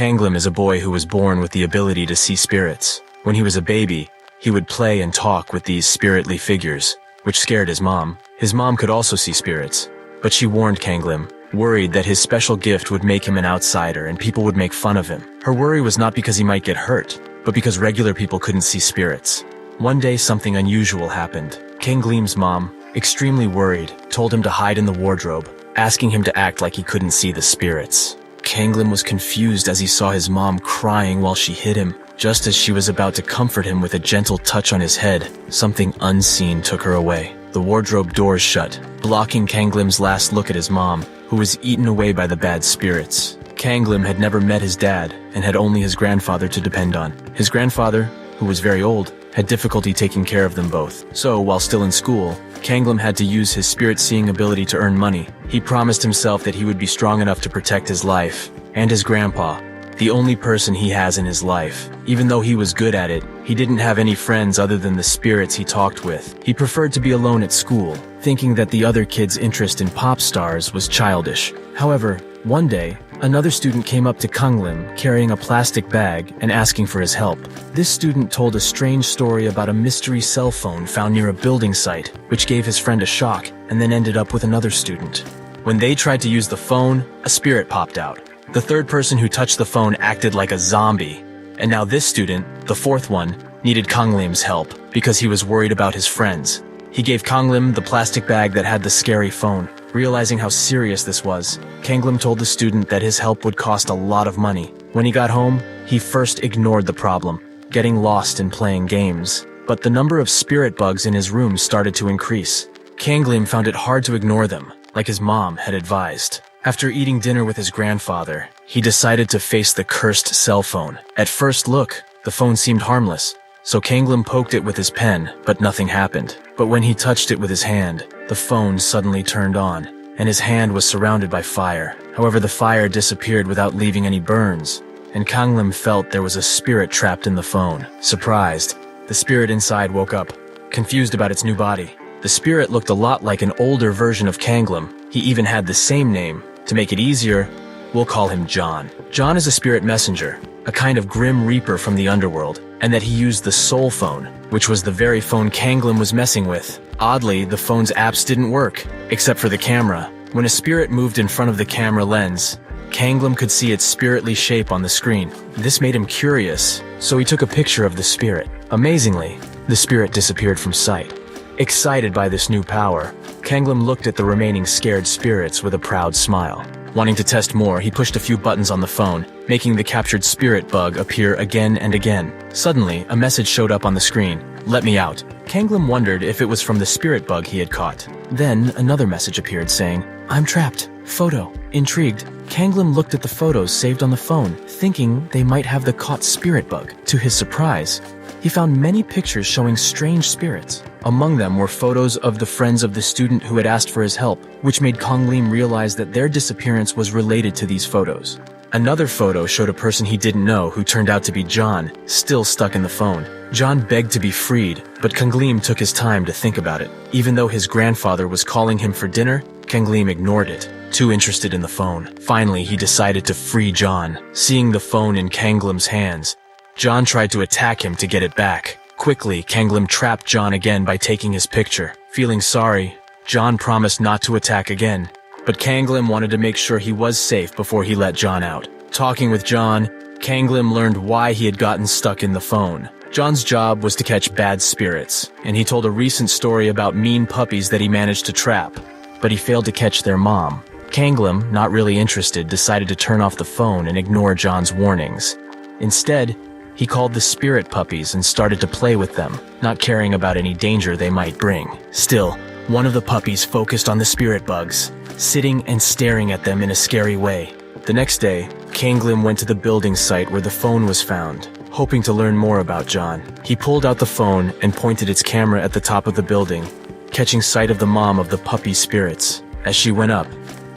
Kanglim is a boy who was born with the ability to see spirits. When he was a baby, he would play and talk with these spiritly figures, which scared his mom. His mom could also see spirits, but she warned Kanglim, worried that his special gift would make him an outsider and people would make fun of him. Her worry was not because he might get hurt, but because regular people couldn't see spirits. One day something unusual happened. Kanglim's mom, extremely worried, told him to hide in the wardrobe, asking him to act like he couldn't see the spirits. Kanglim was confused as he saw his mom crying while she hid him. Just as she was about to comfort him with a gentle touch on his head, something unseen took her away. The wardrobe doors shut, blocking Kanglim's last look at his mom, who was eaten away by the bad spirits. Kanglim had never met his dad and had only his grandfather to depend on. His grandfather, who was very old, had difficulty taking care of them both. So, while still in school, Kanglim had to use his spirit-seeing ability to earn money. He promised himself that he would be strong enough to protect his life and his grandpa, the only person he has in his life. Even though he was good at it, he didn't have any friends other than the spirits he talked with. He preferred to be alone at school, thinking that the other kids' interest in pop stars was childish. However, one day, another student came up to Kanglim carrying a plastic bag and asking for his help. This student told a strange story about a mystery cell phone found near a building site, which gave his friend a shock and then ended up with another student. When they tried to use the phone, a spirit popped out. The third person who touched the phone acted like a zombie. And now this student, the fourth one, needed Kanglim's help because he was worried about his friends. He gave Kanglim the plastic bag that had the scary phone. Realizing how serious this was, Kanglim told the student that his help would cost a lot of money. When he got home, he first ignored the problem, getting lost in playing games. But the number of spirit bugs in his room started to increase. Kanglim found it hard to ignore them, like his mom had advised. After eating dinner with his grandfather, he decided to face the cursed cell phone. At first look, the phone seemed harmless, so Kanglim poked it with his pen, but nothing happened. But when he touched it with his hand, the phone suddenly turned on, and his hand was surrounded by fire. However, the fire disappeared without leaving any burns, and Kanglim felt there was a spirit trapped in the phone. Surprised, the spirit inside woke up, confused about its new body. The spirit looked a lot like an older version of Kanglim. He even had the same name. To make it easier, we'll call him John. John is a spirit messenger, a kind of grim reaper from the underworld, and that he used the soul phone, which was the very phone Kanglim was messing with. Oddly, the phone's apps didn't work, except for the camera. When a spirit moved in front of the camera lens, Kanglim could see its spiritly shape on the screen. This made him curious, so he took a picture of the spirit. Amazingly, the spirit disappeared from sight. Excited by this new power, Kanglim looked at the remaining scared spirits with a proud smile. Wanting to test more, he pushed a few buttons on the phone, making the captured spirit bug appear again and again. Suddenly, a message showed up on the screen. "Let me out." Kanglim wondered if it was from the spirit bug he had caught. Then, another message appeared saying, "I'm trapped. Photo." Intrigued, Kanglim looked at the photos saved on the phone, thinking they might have the caught spirit bug. To his surprise, he found many pictures showing strange spirits. Among them were photos of the friends of the student who had asked for his help, which made Kanglim realize that their disappearance was related to these photos. Another photo showed a person he didn't know who turned out to be John, still stuck in the phone. John begged to be freed, but Kanglim took his time to think about it. Even though his grandfather was calling him for dinner, Kanglim ignored it, too interested in the phone. Finally, he decided to free John. Seeing the phone in Kanglim's hands, John tried to attack him to get it back. Quickly, Kanglim trapped John again by taking his picture. Feeling sorry, John promised not to attack again, but Kanglim wanted to make sure he was safe before he let John out. Talking with John, Kanglim learned why he had gotten stuck in the phone. John's job was to catch bad spirits, and he told a recent story about mean puppies that he managed to trap, but he failed to catch their mom. Kanglim, not really interested, decided to turn off the phone and ignore John's warnings. Instead, he called the spirit puppies and started to play with them, not caring about any danger they might bring. Still, one of the puppies focused on the spirit bugs, sitting and staring at them in a scary way. The next day, Kanglim went to the building site where the phone was found, hoping to learn more about John. He pulled out the phone and pointed its camera at the top of the building, catching sight of the mom of the puppy spirits. As she went up,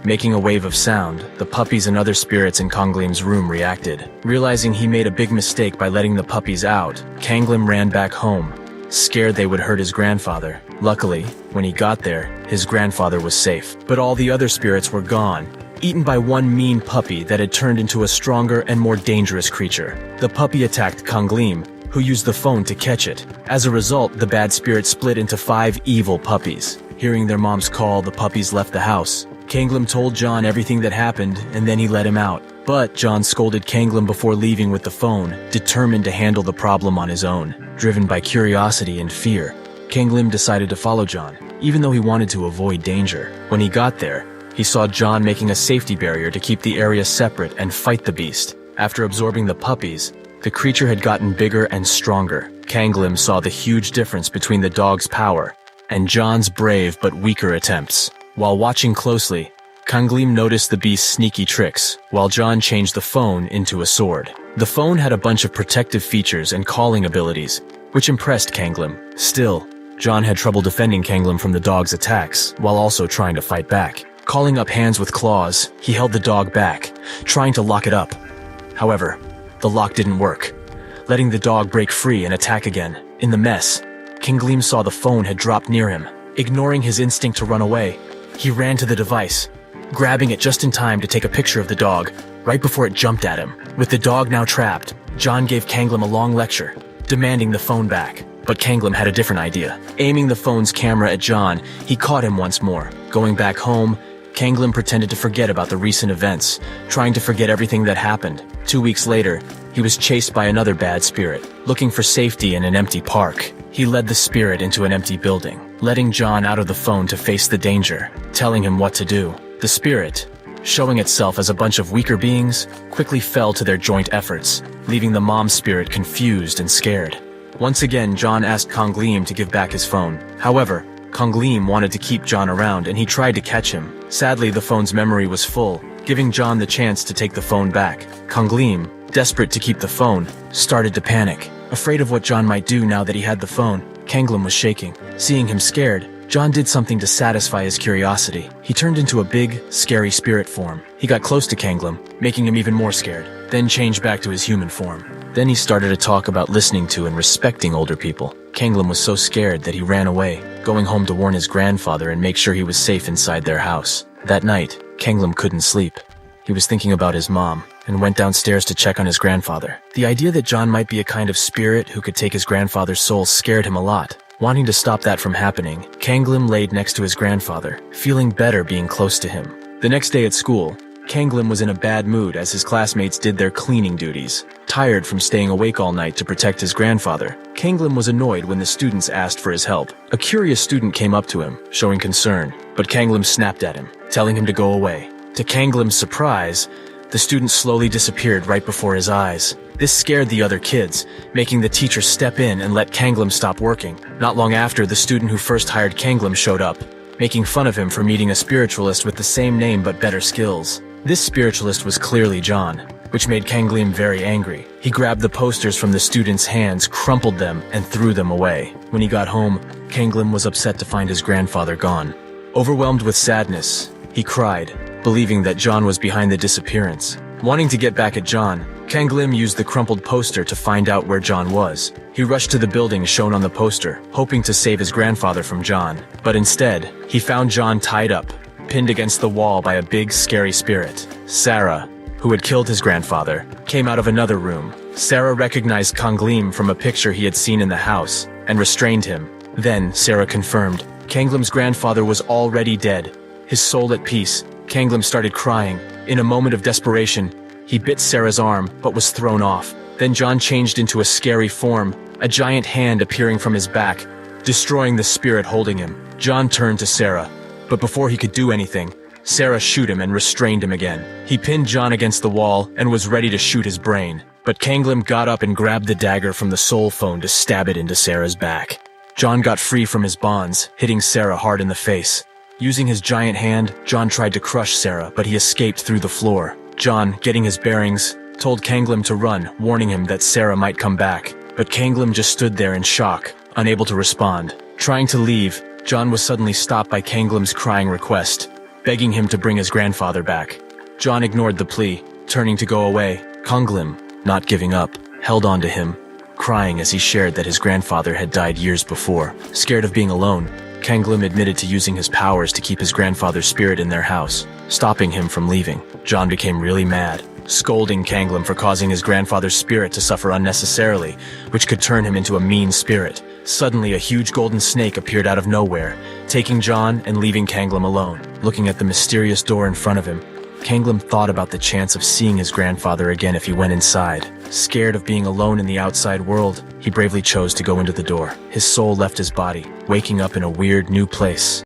making a wave of sound, the puppies and other spirits in Kanglim's room reacted. Realizing he made a big mistake by letting the puppies out, Kanglim ran back home, scared they would hurt his grandfather. Luckily, when he got there, his grandfather was safe. But all the other spirits were gone, eaten by one mean puppy that had turned into a stronger and more dangerous creature. The puppy attacked Kanglim, who used the phone to catch it. As a result, the bad spirit split into 5 evil puppies. Hearing their mom's call, the puppies left the house. Kanglim told John everything that happened, and then he let him out. But John scolded Kanglim before leaving with the phone, determined to handle the problem on his own. Driven by curiosity and fear, Kanglim decided to follow John, even though he wanted to avoid danger. When he got there, he saw John making a safety barrier to keep the area separate and fight the beast. After absorbing the puppies, the creature had gotten bigger and stronger. Kanglim saw the huge difference between the dog's power and John's brave but weaker attempts. While watching closely, Kanglim noticed the beast's sneaky tricks, while John changed the phone into a sword. The phone had a bunch of protective features and calling abilities, which impressed Kanglim. Still, John had trouble defending Kanglim from the dog's attacks, while also trying to fight back. Calling up hands with claws, he held the dog back, trying to lock it up. However, the lock didn't work, letting the dog break free and attack again. In the mess, Kanglim saw the phone had dropped near him. Ignoring his instinct to run away, he ran to the device, grabbing it just in time to take a picture of the dog, right before it jumped at him. With the dog now trapped, John gave Kanglim a long lecture, demanding the phone back. But Kanglim had a different idea. Aiming the phone's camera at John, he caught him once more. Going back home, Kanglim pretended to forget about the recent events, trying to forget everything that happened. 2 weeks later, he was chased by another bad spirit, looking for safety in an empty park. He led the spirit into an empty building, letting John out of the phone to face the danger, telling him what to do. The spirit, showing itself as a bunch of weaker beings, quickly fell to their joint efforts, leaving the mom spirit confused and scared. Once again, John asked Kanglim to give back his phone. However, Kanglim wanted to keep John around and he tried to catch him. Sadly, the phone's memory was full, giving John the chance to take the phone back. Kanglim, desperate to keep the phone, started to panic. Afraid of what John might do now that he had the phone, Kanglim was shaking. Seeing him scared, John did something to satisfy his curiosity. He turned into a big, scary spirit form. He got close to Kanglim, making him even more scared, then changed back to his human form. Then he started to talk about listening to and respecting older people. Kanglim was so scared that he ran away, going home to warn his grandfather and make sure he was safe inside their house. That night, Kanglim couldn't sleep. He was thinking about his mom and went downstairs to check on his grandfather. The idea that John might be a kind of spirit who could take his grandfather's soul scared him a lot. Wanting to stop that from happening, Kanglim laid next to his grandfather, feeling better being close to him. The next day at school, Kanglim was in a bad mood as his classmates did their cleaning duties. Tired from staying awake all night to protect his grandfather, Kanglim was annoyed when the students asked for his help. A curious student came up to him, showing concern, but Kanglim snapped at him, telling him to go away. To Kanglim's surprise, the student slowly disappeared right before his eyes. This scared the other kids, making the teacher step in and let Kanglim stop working. Not long after, the student who first hired Kanglim showed up, making fun of him for meeting a spiritualist with the same name but better skills. This spiritualist was clearly John, which made Kanglim very angry. He grabbed the posters from the students' hands, crumpled them, and threw them away. When he got home, Kanglim was upset to find his grandfather gone. Overwhelmed with sadness, he cried, believing that John was behind the disappearance. Wanting to get back at John, Kanglim used the crumpled poster to find out where John was. He rushed to the building shown on the poster, hoping to save his grandfather from John. But instead, he found John tied up, pinned against the wall by a big, scary spirit. Sarah, who had killed his grandfather, came out of another room. Sarah recognized Kanglim from a picture he had seen in the house, and restrained him. Then, Sarah confirmed, Kanglim's grandfather was already dead. His soul at peace, Kanglim started crying. In a moment of desperation, he bit Sarah's arm, but was thrown off. Then John changed into a scary form, a giant hand appearing from his back, destroying the spirit holding him. John turned to Sarah, but before he could do anything, Sarah shoot him and restrained him again. He pinned John against the wall and was ready to shoot his brain. But Kanglim got up and grabbed the dagger from the soul phone to stab it into Sarah's back. John got free from his bonds, hitting Sarah hard in the face. Using his giant hand, John tried to crush Sarah, but he escaped through the floor. John, getting his bearings, told Kanglim to run, warning him that Sarah might come back. But Kanglim just stood there in shock, unable to respond. Trying to leave, John was suddenly stopped by Kanglim's crying request, begging him to bring his grandfather back. John ignored the plea, turning to go away. Kanglim, not giving up, held on to him, crying as he shared that his grandfather had died years before. Scared of being alone, Kanglim admitted to using his powers to keep his grandfather's spirit in their house, stopping him from leaving. John became really mad, scolding Kanglim for causing his grandfather's spirit to suffer unnecessarily, which could turn him into a mean spirit. Suddenly, a huge golden snake appeared out of nowhere, taking John and leaving Kanglim alone. Looking at the mysterious door in front of him, Kanglim thought about the chance of seeing his grandfather again if he went inside. Scared of being alone in the outside world, he bravely chose to go into the door. His soul left his body, waking up in a weird new place.